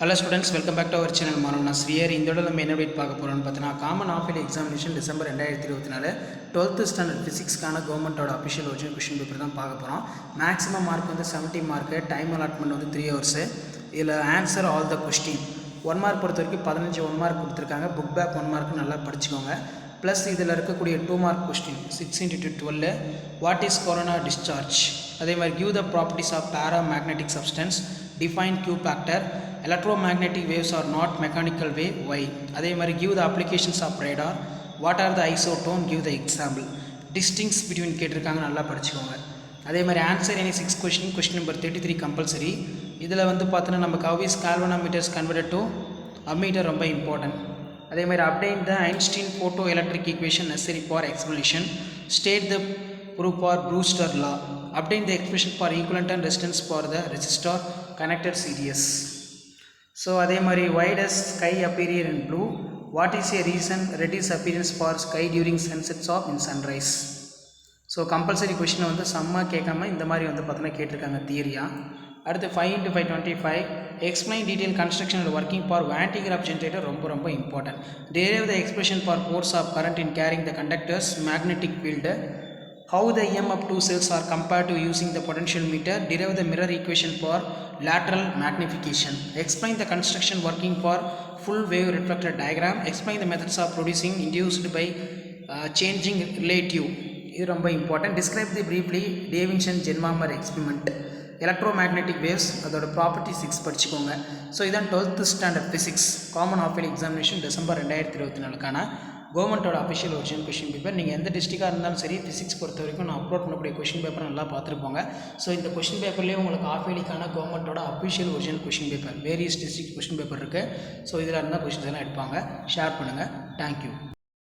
Hello students, welcome back to our channel. மாணவனா ஸ்ரீயர் இதோட நம்ம என்ன வெயிட் பார்க்க போறோம்னு பார்த்தீங்கன்னா common half yearly examination December 2024 12th standard ஃபிசிக்ஸ்க்கான கவர்மெண்டோட அஃபிஷியல் ஒரிஜினல் கொஸ்டின் பேப்பர் தான் பார்க்க போகிறோம். மேக்ஸிமம் மார்க் வந்து 70 மார்க்கு, டைம் அலாட்மெண்ட் வந்து 3 hours. இதில் answer all the question 1 mark பொறுத்த வரைக்கும் 15 1 மார்க் கொடுத்துருக்காங்க. புக் பேக் 1 மார்க் நல்லா படிச்சுக்கோங்க. ப்ளஸ் இதில் இருக்கக்கூடிய 2 mark question 6 × 12 what is corona discharge, அதே மாதிரி give the properties of paramagnetic substance, define Q factor, electromagnetic waves are not mechanical wave, why, அதே மாதிரி give the applications of radar, what are the isotone, give the example, distinct between கேட்டிருக்காங்க, நல்லா படிச்சுக்கோங்க. அதே மாதிரி answer any 6 question, question number 33 compulsory. இதில் வந்து பார்த்தோன்னா நம்ம how is galvanometers converted to ammeter ரொம்ப இம்பார்ட்டன்ட். அதே மாதிரி obtain the Einstein photoelectric equation necessary for explanation, state the proof for Brewster law, obtain the expression for equivalent and resistance for the resistor connected series. So அதே மாதிரி why does sky appear in blue, what is a reason red is appearance for sky during sunsets of in sunrise. So compulsory கொஷினை வந்து செம்மா கேட்காம இந்த மாதிரி வந்து பார்த்தோன்னா கேட்டிருக்காங்க தியரியா. அடுத்து 5 × 5 25 explain detail construction and working for Van de Graaff generator ரொம்ப important. derive the expression for force of current in carrying the conductor's magnetic field, how the EMF 2 cells are compared to using the potential meter, derive the mirror equation for lateral magnification, explain the construction working for full wave reflector diagram, explain the methods of producing induced by changing relative, இது ரொம்ப important. describe the briefly Davinson Genmarmer experiment, electromagnetic waves அதோட property 6 படிச்சுக்கோங்க. So இதான் 12th standard physics common half yearly examination December 2024க்கான கவர்மெண்ட்டோட official original question paper. நீங்கள் எந்த டிஸ்ட்ரிக்டாக இருந்தாலும் சரி, ஃபிசிக்ஸ் பொறுத்த வரைக்கும் நான் அப்லோட் பண்ணக்கூடிய கொஷின் பேப்பர் நல்லா பார்த்துருப்போங்க. ஸோ இந்த கொஷின் பேப்பர்லேயே உங்களுக்கு ஆஃப் இயர்லிக்கான கவர்மெண்ட்டோட official original question paper various district question paper இருக்குது. ஸோ இதில் இருந்தால் கொஷின்ஸ் எல்லாம் எடுப்பாங்க. ஷேர் பண்ணுங்கள். தேங்க்யூ.